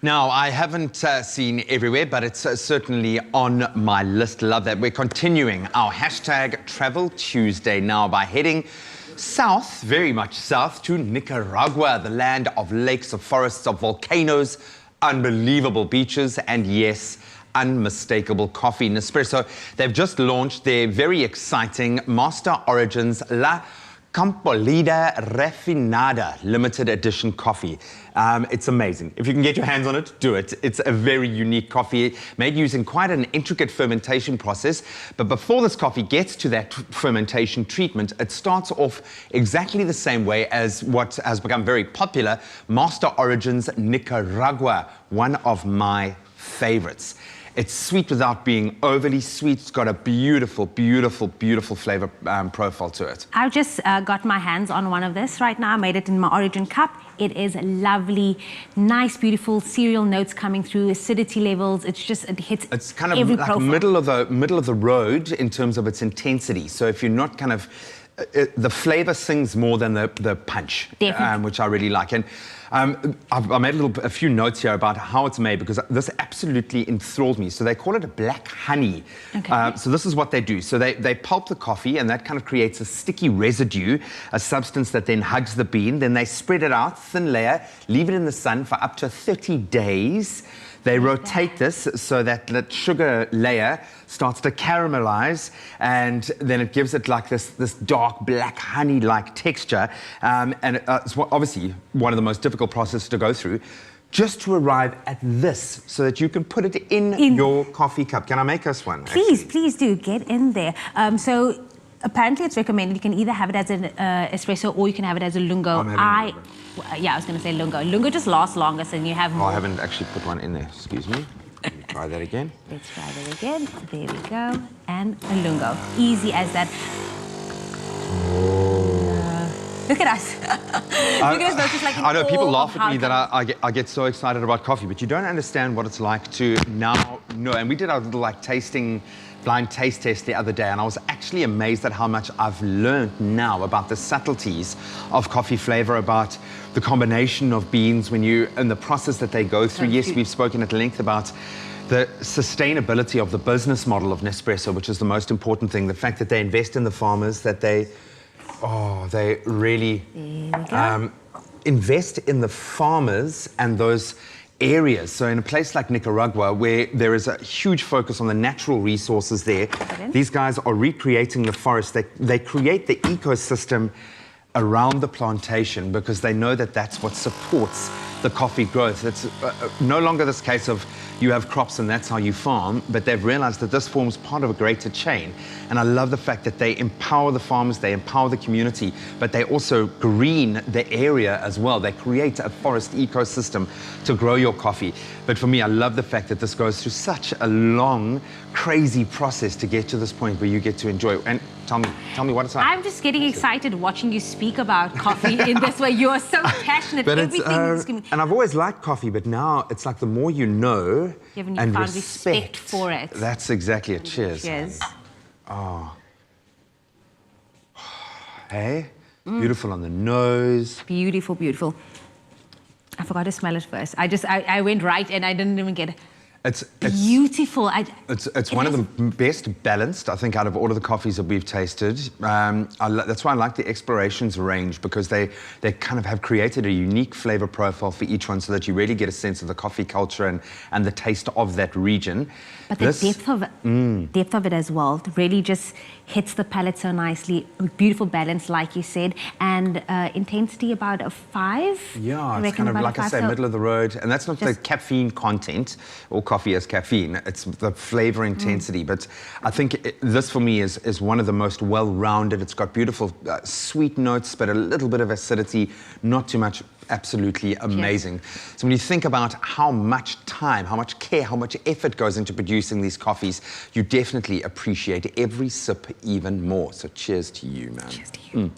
Now, I haven't seen everywhere, but it's certainly on my list. Love that. We're continuing our hashtag Travel Tuesday now by heading south, very much south, to Nicaragua, the land of lakes, of forests, of volcanoes, unbelievable beaches, and yes, unmistakable coffee. Nespresso, they've just launched their very exciting Master Origins Campolida Refinada limited edition coffee. It's amazing. If you can get your hands on it, do it. It's a very unique coffee made using quite an intricate fermentation process. But before this coffee gets to that fermentation treatment, it starts off exactly the same way as what has become very popular, Master Origins Nicaragua, one of my favorites. It's sweet without being overly sweet. It's got a beautiful, beautiful, beautiful flavor profile to it. I've just got my hands on one of this right now. I made it in my Origin cup. It is lovely, nice, beautiful cereal notes coming through, acidity levels. It hits it's kind of every like profile. middle of the road in terms of its intensity. So if you're not kind of, the flavor sings more than the punch, which I really like. And I made a few notes here about how it's made because this absolutely enthralled me. So they call it a black honey. Okay. So this is what they do. So they pulp the coffee and that kind of creates a sticky residue, a substance that then hugs the bean. Then they spread it out, thin layer, leave it in the sun for up to 30 days. They rotate this so that the sugar layer starts to caramelize, and then it gives it like this dark black honey-like texture. And it's obviously one of the most difficult processes to go through, just to arrive at this so that you can put it in your coffee cup. Can I make us one? Please do, get in there. So apparently it's recommended you can either have it as an espresso or you can have it as a lungo. Yeah, I was going to say lungo. Lungo just lasts longer, so you have more. Oh, I haven't actually put one in there. Excuse me. Let me try that again. Let's try that again. There we go. And a lungo. Easy as that. Look at us. Look at us, though, just like I know people laugh at me that I get so excited about coffee, but you don't understand what it's like to now know. And we did our little blind taste test the other day, and I was actually amazed at how much I've learned now about the subtleties of coffee flavor, about the combination of beans and the process that they go through. Yes, we've spoken at length about the sustainability of the business model of Nespresso, which is the most important thing. The fact that they invest in the farmers, that they really invest in the farmers and those areas. So in a place like Nicaragua, where there is a huge focus on the natural resources there, these guys are recreating the forest. They create the ecosystem around the plantation because they know that that's what supports the coffee growth. It's no longer this case of you have crops and that's how you farm, but they've realized that this forms part of a greater chain. And I love the fact that they empower the farmers, they empower the community, but they also green the area as well. They create a forest ecosystem to grow your coffee. But for me, I love the fact that this goes through such a long, crazy process to get to this point where you get to enjoy it. And tell me what it's like. I'm just getting excited watching you speak about coffee in this way. You are so passionate. But and I've always liked coffee, but now it's like the more you know and respect for it. That's exactly it. Cheers. Cheers. Oh. Hey, beautiful on the nose. Beautiful, beautiful. I forgot to smell it first. I went right and I didn't even get it. It's beautiful. It's one of the best balanced, I think, out of all of the coffees that we've tasted. That's why I like the Explorations range, because they kind of have created a unique flavor profile for each one so that you really get a sense of the coffee culture and the taste of that region. But the depth of it as well really just hits the palate so nicely. Beautiful balance, like you said, and intensity about a 5. Yeah, it's kind of like I say, middle of the road. And that's not the caffeine content, or coffee as caffeine. It's the flavor intensity. But I think this for me is one of the most well-rounded. It's got beautiful sweet notes, but a little bit of acidity, not too much. Absolutely amazing. So when you think about how much time, how much care, how much effort goes into producing these coffees, you definitely appreciate every sip even more. So cheers to you, man. Cheers to you.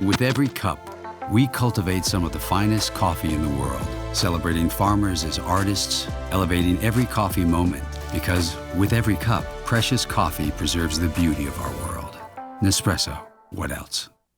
With every cup, we cultivate some of the finest coffee in the world, celebrating farmers as artists, elevating every coffee moment, because with every cup, precious coffee preserves the beauty of our world. Nespresso, what else?